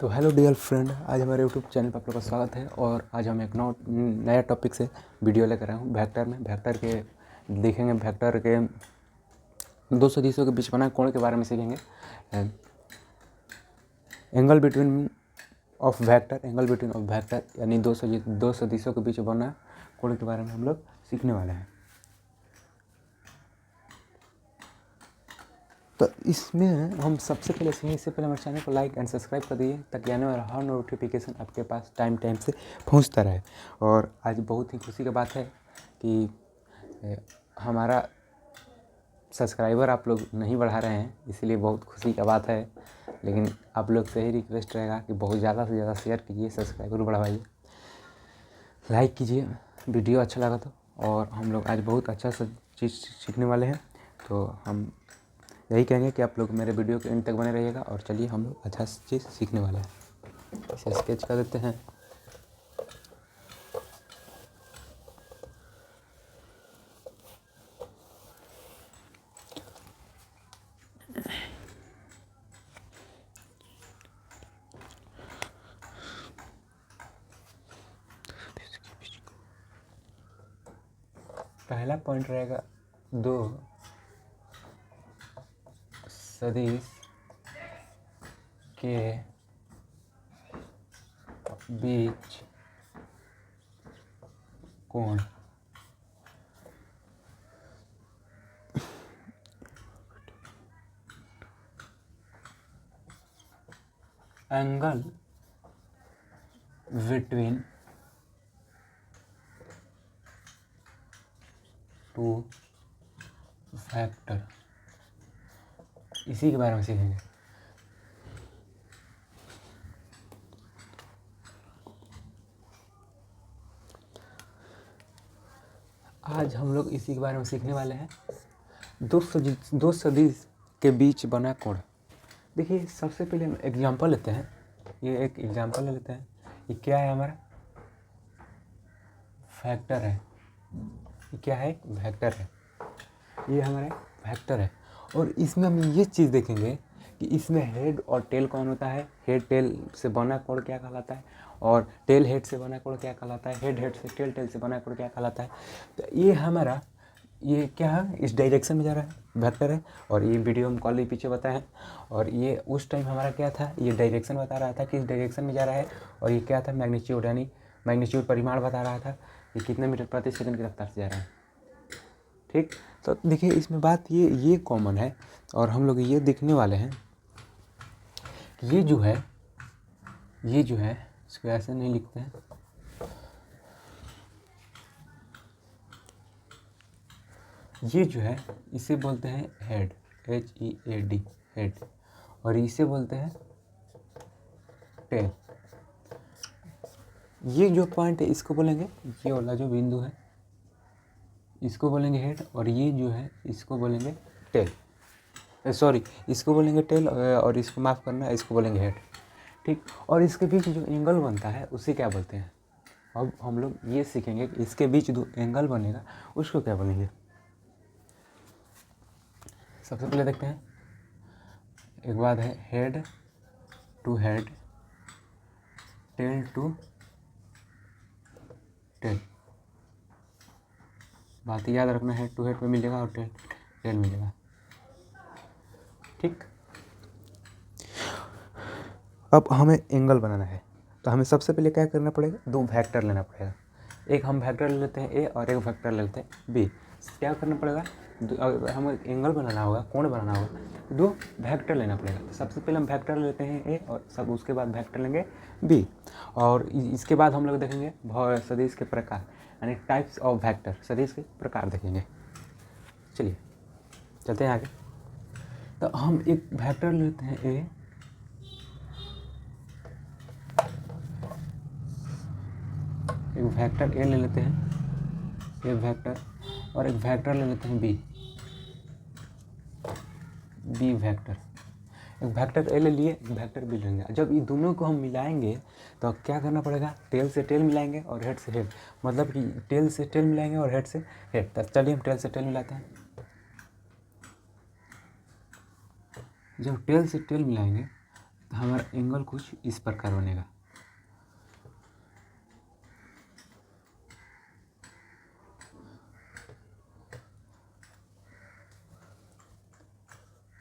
तो hello dear friend, आज हमारे यूट्यूब चैनल पर आप लोगों का स्वागत है। और आज हम एक नया टॉपिक से वीडियो लेकर आए हूँ। वेक्टर के देखेंगे, वेक्टर के दो सदिशों के बीच बना कोण के बारे में सीखेंगे। एंगल बिटवीन ऑफ वेक्टर यानी दो सदिशों के बीच बना कोण के बारे में हम लोग सीखने वाले हैं। तो इसमें हम सबसे पहले सीखेंगे, इससे पहले हमारे चैनल को लाइक एंड सब्सक्राइब कर दीजिए ताकि आने वाला हर नोटिफिकेशन आपके पास टाइम से पहुंचता रहे। और आज बहुत ही खुशी की बात है कि हमारा सब्सक्राइबर आप लोग नहीं बढ़ा रहे हैं, इसीलिए बहुत खुशी की बात है। लेकिन आप लोग से ही रिक्वेस्ट रहेगा कि बहुत ज़्यादा से ज़्यादा शेयर कीजिए, सब्सक्राइबर बढ़ाइए, लाइक कीजिए वीडियो अच्छा लगा तो। और हम लोग आज बहुत अच्छा सा चीज़ सीखने वाले हैं, तो हम यही कहेंगे कि आप लोग मेरे वीडियो के एंड तक बने रहिएगा। और चलिए हम लोग अच्छा चीज़ सीखने वाले हैं। इसे स्केच कर देते हैं। पहला पॉइंट रहेगा दो सदिश के बीच कोण। एंगल बिटवीन टू वेक्टर, इसी के बारे में सीखेंगे। आज हम लोग इसी के बारे में सीखने वाले हैं, दो सदिश के बीच बना कोण। देखिए, सबसे पहले हम एग्जांपल लेते हैं। ये एक एग्जांपल ले लेते हैं। ये क्या है? हमारा वेक्टर है। ये क्या है? वेक्टर है। ये हमारा वेक्टर है। और इसमें हम ये चीज़ देखेंगे कि इसमें हेड और टेल कौन होता है। हेड टेल से बना कोण क्या कहलाता है, और टेल हेड से बना कोण क्या कहलाता है। हेड हेड से टेल से बना कोण क्या कहलाता है। तो ये हमारा ये क्या है, इस डायरेक्शन में जा रहा है, वेक्टर है। और ये वीडियो हम कल ही पीछे बताए हैं। और ये उस टाइम हमारा क्या था, ये डायरेक्शन बता रहा था कि इस डायरेक्शन में जा रहा है। और ये क्या था, मैग्नीट्यूड, यानी मैग्नीट्यूड परिमाण बता रहा था, ये कितने मीटर प्रति सेकंड की रफ्तार से जा रहा है। ठीक, तो देखिए इसमें बात ये कॉमन है। और हम लोग ये देखने वाले हैं कि ये जो है इसको ऐसे नहीं लिखते हैं। ये जो है इसे बोलते हैं हेड, HEAD, हेड। और इसे बोलते हैं टेल। ये जो पॉइंट है इसको बोलेंगे, ये वाला जो बिंदु है इसको बोलेंगे हेड। और ये जो है इसको बोलेंगे टेल, सॉरी इसको बोलेंगे टेल, और इसको माफ़ करना, इसको बोलेंगे हेड। ठीक, और इसके बीच जो एंगल बनता है उसे क्या बोलते हैं। अब हम लोग ये सीखेंगे कि इसके बीच जो एंगल बनेगा उसको क्या बोलेंगे। सबसे पहले देखते हैं, एक बात है head to head, tail to tail. बात याद रखना, हेड टू हेड में मिलेगा और टेल मिलेगा। ठीक, अब हमें एंगल बनाना है तो हमें सबसे पहले क्या करना पड़ेगा, दो वेक्टर लेना पड़ेगा। एक हम वेक्टर ले लेते हैं ए, और एक वेक्टर ले लेते हैं बी। क्या करना पड़ेगा, हमें एंगल बनाना होगा, कोण बनाना होगा, दो वेक्टर लेना पड़ेगा। तो सबसे पहले हम वेक्टर लेते हैं ए, और सब उसके बाद वेक्टर लेंगे बी। और इसके बाद हम लोग देखेंगे सदिश के प्रकार, यानी टाइप्स ऑफ वेक्टर, सदिश के प्रकार देखेंगे। चलिए चलते हैं आगे। तो हम एक वेक्टर लेते हैं ए, एक वेक्टर ए ले लेते हैं, एक वेक्टर, और एक वेक्टर ले लेते हैं बी वेक्टर। एक वेक्टर ए ले लिए, एक वेक्टर बी लेंगे। जब ये दोनों को हम मिलाएंगे तो क्या करना पड़ेगा, टेल से टेल मिलाएंगे और हेड से हेड, मतलब कि टेल से टेल मिलाएंगे और हेड से हेड। तो चलिए हम टेल से टेल मिलाते हैं। जब टेल से टेल मिलाएंगे हमारा एंगल कुछ इस प्रकार बनेगा।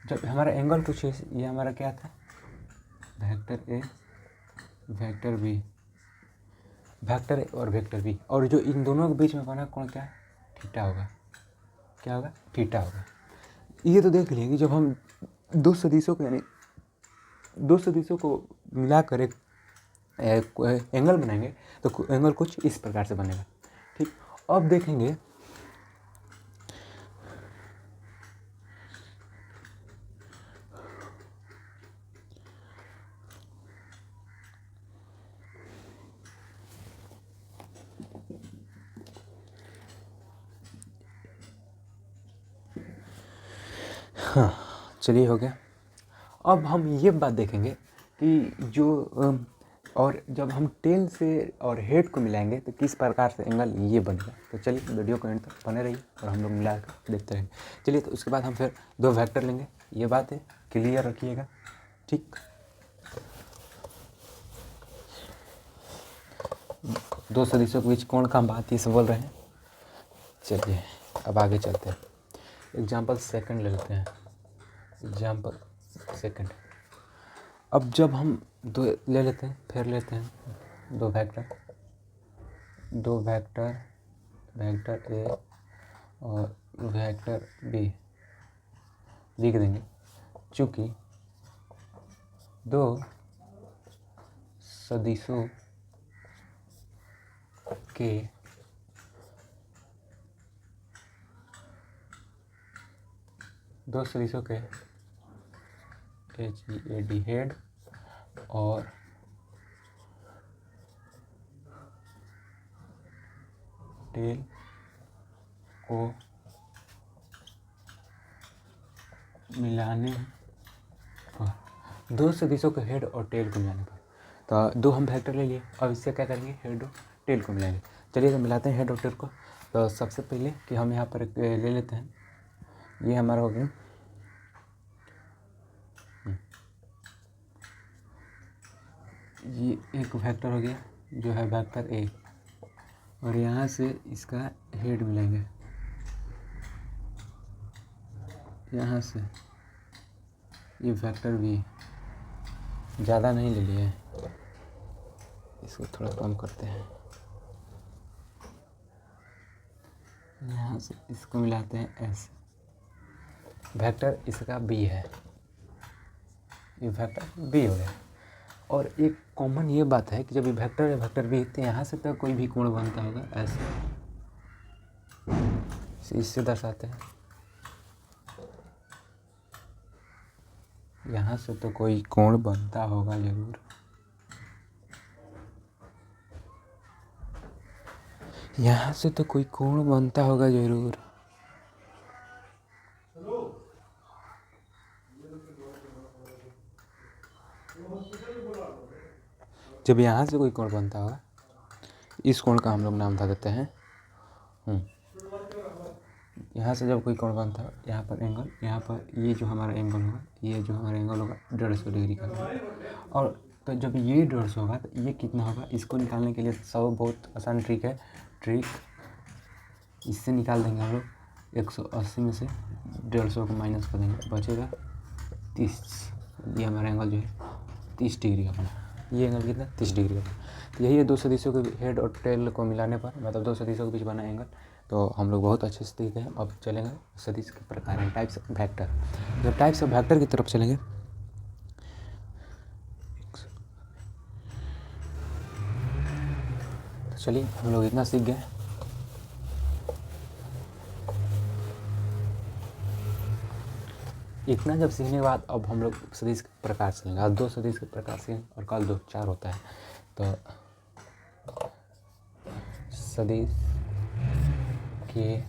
जब हमारा एंगल कुछ ये हमारा क्या था, vector A vector B, vector A और वेक्टर बी, और जो इन दोनों के बीच में बना कोण क्या है, थीटा होगा। क्या होगा, थीटा होगा। ये तो देख लिए कि जब हम दो सदिशों को यानी दो सदिशों को मिलाकर एक एंगल बनाएंगे तो एंगल कुछ इस प्रकार से बनेगा। ठीक, अब देखेंगे हाँ, चलिए हो गया। अब हम ये बात देखेंगे कि जो और जब हम टेल से और हेड को मिलाएंगे तो किस प्रकार से एंगल ये बनेगा। तो चलिए वीडियो को एंड तक बने रहिए और हम लोग मिला कर देखते रहेंगे। चलिए, तो उसके बाद हम फिर दो वेक्टर लेंगे, ये बात है, क्लियर रखिएगा। ठीक, दो सदिशों के बीच कोण का हम बात ये सब बोल रहे हैं। चलिए अब आगे चलते हैं। एग्जाम्पल सेकंड ले लेते हैं। एग्जाम्पल सेकंड, अब जब हम दो ले लेते हैं, फिर लेते हैं दो वेक्टर वेक्टर ए और वेक्टर बी लिख देंगे। चूँकि दो सदिशों के HEAD हेड और टेल को मिलाने पर, दो सदिशों के हेड और टेल को मिलाने पर, तो दो हम वेक्टर ले लिए। अब इससे क्या करेंगे, हेड और टेल को मिलाएंगे। चलिए तो मिलाते हैं हेड और टेल को। तो सबसे पहले कि हम यहाँ पर ले लेते हैं, ये हमारा हो गया ये एक वेक्टर हो गया जो है वेक्टर ए, और यहाँ से इसका हेड मिलाएंगे, यहाँ से ये वेक्टर बी, ज़्यादा नहीं ले लिए, इसको थोड़ा कम करते हैं, यहाँ से इसको मिलाते हैं ऐसे, वेक्टर इसका बी है, ये वेक्टर बी हो गया। और एक कॉमन ये बात है कि जब ये वेक्टर है वेक्टर बी, तो यहाँ से तो कोई भी कोण बनता होगा ऐसे, इससे दर्शाते हैं, यहाँ से तो कोई कोण बनता होगा जरूर, यहाँ से तो कोई कोण बनता होगा जरूर। जब यहाँ से कोई कोण बनता होगा, इस कोण का हम लोग नाम बता देते हैं यहाँ से जब कोई कोण बनता है, यहाँ पर एंगल, यहाँ पर ये जो हमारा एंगल होगा, ये जो हमारा एंगल होगा 150 डिग्री का होगा। और तो जब ये 150 होगा तो ये कितना होगा, इसको निकालने के लिए सब बहुत आसान ट्रिक है। ट्रिक इससे निकाल देंगे हम लोग, 180 में से 150 को माइनस कर देंगे, बचेगा 30। ये हमारा एंगल जो है 30 डिग्री का बना, ये एंगल कितना, 30 डिग्री का बना। तो यही है दो सदिशों के हेड और टेल को मिलाने पर, मतलब दो सदिशों के बीच बना एंगल। तो हम लोग बहुत अच्छे से सीखे हैं। अब चलेंगे सदिश के प्रकार हैं, टाइप्स ऑफ वेक्टर। जब टाइप्स ऑफ वेक्टर की तरफ चलेंगे, तो चलिए हम लोग इतना सीख गए। इतना जब सीखने के बाद अब हम लोग सदिश के प्रकार सीखेंगे। आज दो सदिश के प्रकार सीखेंगे और कल दो चार होता है। तो सदिश के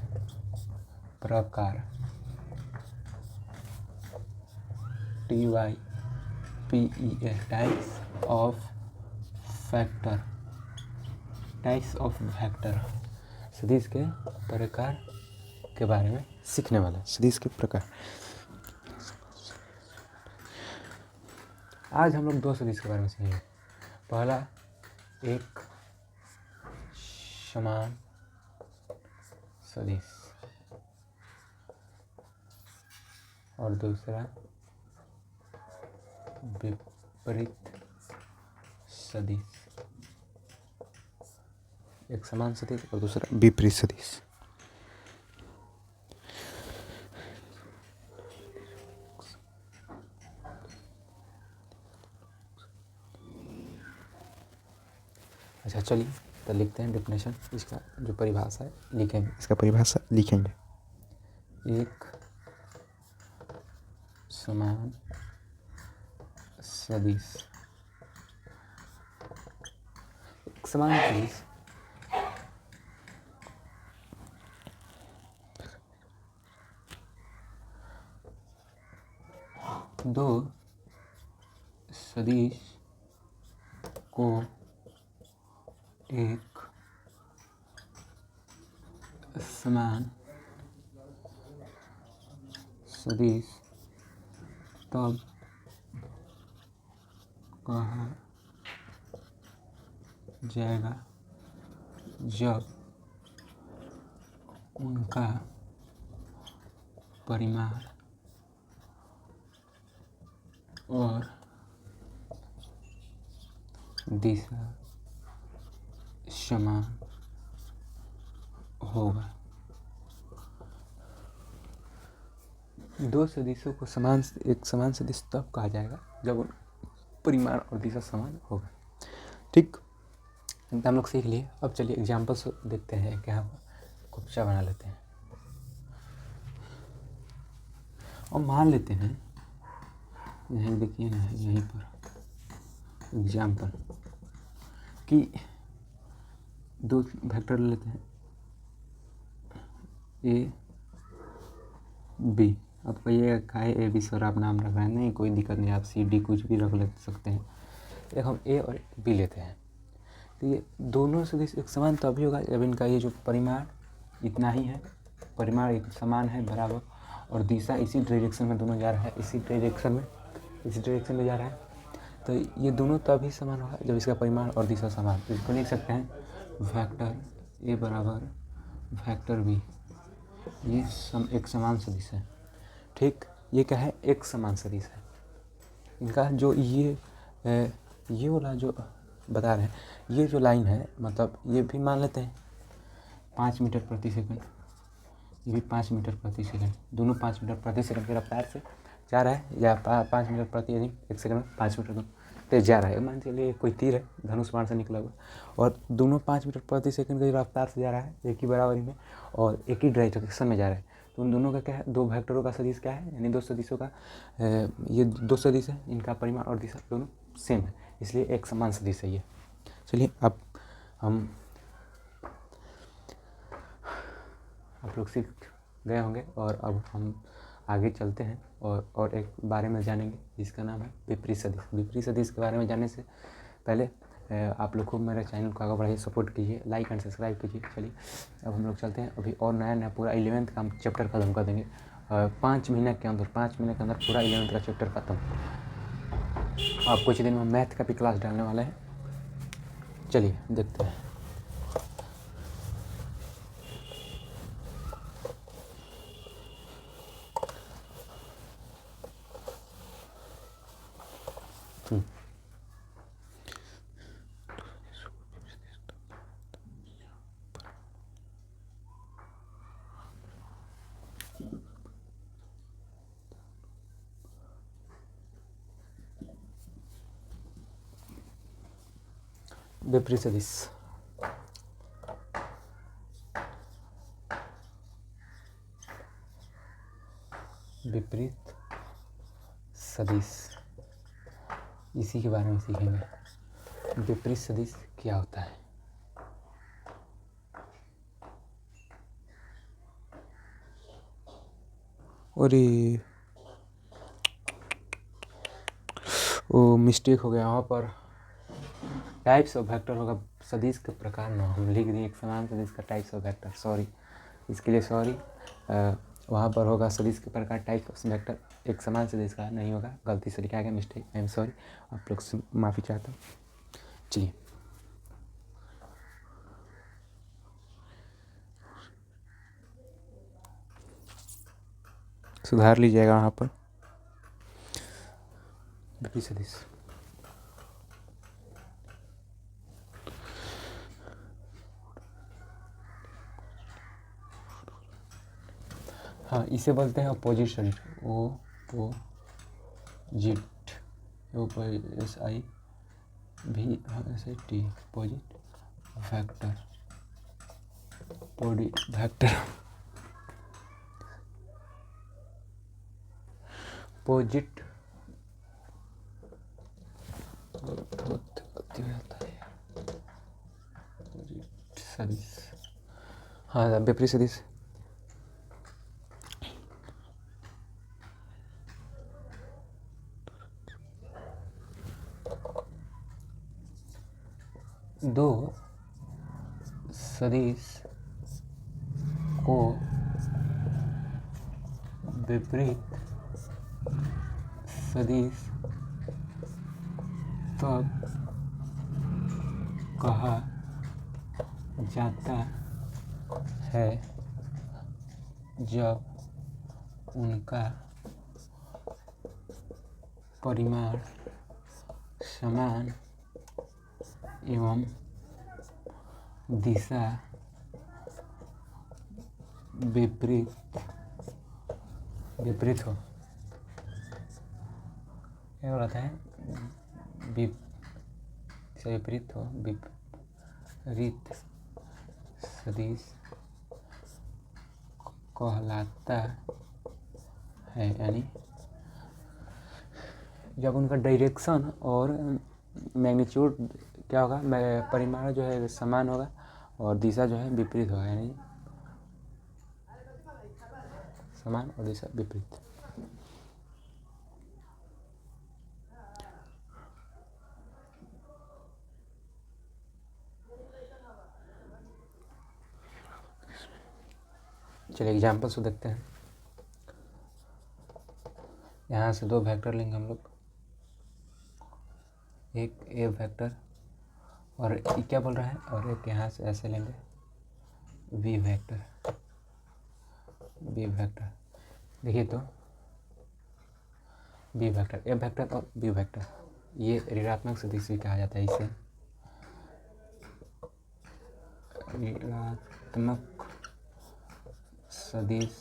प्रकार TYPEA, types of factor, types of vector, सदिश के प्रकार के बारे में सीखने वाला है। सदिश के प्रकार, आज हम लोग दो सदिश के बारे में सीखेंगे। पहला एक समान सदिश और दूसरा विपरीत सदिश। एक समान सदिश और दूसरा विपरीत सदिश। अच्छा चलिए तो लिखते हैं डेफिनेशन, इसका जो परिभाषा है लिखेंगे, इसका परिभाषा लिखेंगे। एक समान सदिश, एक समान सदिश दो सदिश को एक समान सदिश तब कहा जाएगा जब उनका परिमाण और दिशा समान होगा। दो सदिशों को एक समान सदिश तब कहा जाएगा जब परिमाण और दिशा समान होगा। ठीक, हम लोग सीख लिए। अब चलिए एग्जाम्पल्स देखते हैं, क्या कुछ बना लेते हैं और मान लेते हैं, यहीं देखिए ना, यहीं पर एग्जाम्पल कि दो वेक्टर लेते हैं ए बी। अब कहिएगा काहे ए बी सर आप नाम रख रहे हैं, नहीं कोई दिक्कत नहीं, आप सी डी कुछ भी रख ले सकते हैं। एक हम ए और बी लेते हैं, तो ये दोनों सदिश एक समान तभी होगा जब इनका ये जो परिमाण इतना ही है, परिमाण एक समान है बराबर, और दिशा इसी डायरेक्शन में दोनों जा रहा है, इसी डायरेक्शन में जा रहा है। तो ये दोनों तभी समान होगा जब इसका परिमाण और दिशा समान। तो इसको लिख सकते हैं वेक्टर ए बराबर वेक्टर बी, ये एक समान सदिश है। ठीक, ये क्या है, एक समान सदिश है। इनका जो ये वाला जो बता रहे हैं, ये जो लाइन है, मतलब ये भी मान लेते हैं 5 मीटर प्रति सेकंड, ये भी 5 मीटर प्रति सेकंड, दोनों 5 मीटर प्रति सेकंड की रफ्तार से जा रहा है, या 5 मीटर प्रति एक सेकंड में 5 मीटर तेज जा रहा है। मान चलिए कोई तीर है धनुष बाण से निकला हुआ, और दोनों 5 मीटर प्रति सेकंड की रफ्तार से जा रहा है एक ही बराबरी में, और एक ही डायरेक्शन में जा रहा है। तो उन दोनों का क्या है, दो वेक्टरों का सदिश क्या है, यानी दो सदिशों का ये दो सदिश है, इनका परिमाण और दिशा दोनों सेम है, इसलिए एक समान सदिश है ये। चलिए अब हम आप लोग सीख गए होंगे, और अब हम आगे चलते हैं और एक बारे में जानेंगे जिसका नाम है विपरीत सदिश। विपरीत सदिश के बारे में जानने से पहले आप लोग को मेरे चैनल को आगे बढ़ाइए, सपोर्ट कीजिए, लाइक एंड सब्सक्राइब कीजिए। चलिए अब हम लोग चलते हैं, अभी और नया पूरा 11th का हम चैप्टर खत्म कर देंगे 5 महीने के अंदर पूरा 11th का चैप्टर खत्म। आप कुछ दिन में मैथ का भी क्लास डालने वाले हैं। चलिए देखते हैं। विपरीत सदिश, विपरीत सदिश, इसी के बारे में सीखेंगे। विपरीत सदिश क्या होता है। और वो मिस्टेक हो गया, वहाँ पर टाइप्स ऑफ वेक्टर होगा, सदिश के प्रकार ना हम लिख दिए एक समान सदिश का टाइप्स ऑफ वेक्टर, सॉरी, इसके लिए सॉरी। वहाँ पर होगा सदिश के प्रकार टाइप वेक्टर, एक समान सदिश का नहीं होगा, गलती से लिखा गया, मिस्टेक, आई एम सॉरी, आप लोग से माफ़ी चाहता हूँ। चलिए सुधार लीजिएगा वहाँ पर विपरीत सदिश। हाँ, इसे बोलते हैं अपोजिट सदिश, OPOSIVT, अपोजिट वेक्टर, अपोजिट सदिश। हाँ, विपरीत सदिश। दो सदिश को विपरीत सदिश तब कहा जाता है जब उनका परिमाण समान एवं दिशा विपरीत हो। क्या बोलता है? विपरीत हो, विपरीत सदिश कहलाता है, यानी जब उनका डायरेक्शन और मैग्नीट्यूड क्या होगा, परिमाण जो है समान होगा और दिशा जो है विपरीत होगा, यानी समान और दिशा विपरीत। चलिए एग्जाम्पल्स को देखते हैं। यहाँ से दो वेक्टर लेंगे हम लोग, एक ए वेक्टर और क्या बोल रहा है, और एक यहाँ से ऐसे लेंगे बी वेक्टर। देखिए तो बी वेक्टर, ए वेक्टर और बी वेक्टर, ये ऋणात्मक सदिश भी कहा जाता है। इसे ऋणात्मक सदिश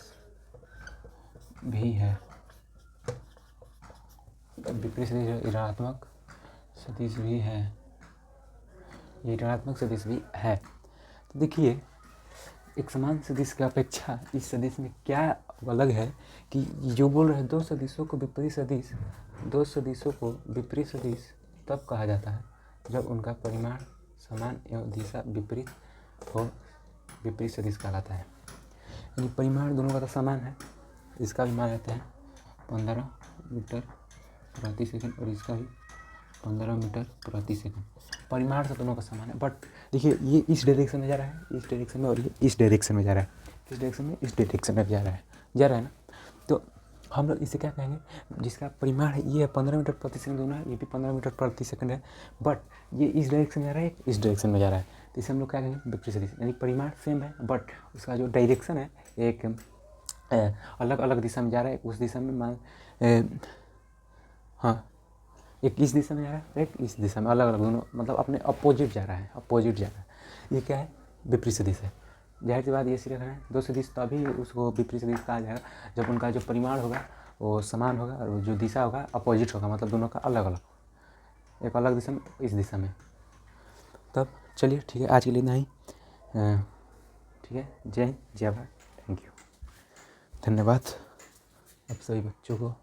भी है, विपरीत सदिश ऋणात्मक सदिश भी है, ये ऋणात्मक सदिश भी है। तो देखिए एक समान सदिश की अपेक्षा इस सदिश में क्या अलग है कि जो बोल रहे हैं दो सदिशों को विपरीत सदिश तब कहा जाता है जब उनका परिमाण समान एवं दिशा विपरीत हो, विपरीत सदिश कहलाता है। यानी परिमाण दोनों का तो समान है, इसका भी मान लेते हैं 15 मीटर प्रति सेकंड और इसका भी 15 मीटर प्रति सेकंड। परिमाण से दोनों का समान है, बट देखिए ये इस डायरेक्शन में जा रहा है, इस डायरेक्शन में, और ये इस डायरेक्शन में जा रहा है, इस डायरेक्शन में, इस डायरेक्शन में जा रहा है ना। तो हम लोग इसे क्या कहेंगे, जिसका परिमाण है ये 15 मीटर प्रति सेकंड दोनों है, ये भी 15 मीटर प्रति सेकंड है, बट ये इस डायरेक्शन में जा रहा है, इस डायरेक्शन में जा रहा है, तो इसे हम लोग क्या कहेंगे विपरीत सदिश। यानी परिमाण सेम है बट उसका जो डायरेक्शन है एक अलग अलग दिशा में जा रहा है, उस दिशा में हाँ एक इस दिशा में जा रहा है, एक इस दिशा में, अलग अलग दोनों मतलब अपने अपोजिट जा रहा है, ये क्या है विपरीत सदिश है। जाहिर सी बात ये सीखना है, दो सदिश तभी उसको विपरीत सदिश कहा जाएगा जब उनका जो परिमाण होगा वो समान होगा और जो दिशा होगा अपोजिट होगा, मतलब दोनों का अलग अलग, एक अलग दिशा में, इस दिशा में। तब चलिए ठीक है, आज के लिए इतना ही। ठीक है, जय हिंद, जय भारत, थैंक यू, धन्यवाद आप सभी बच्चों को।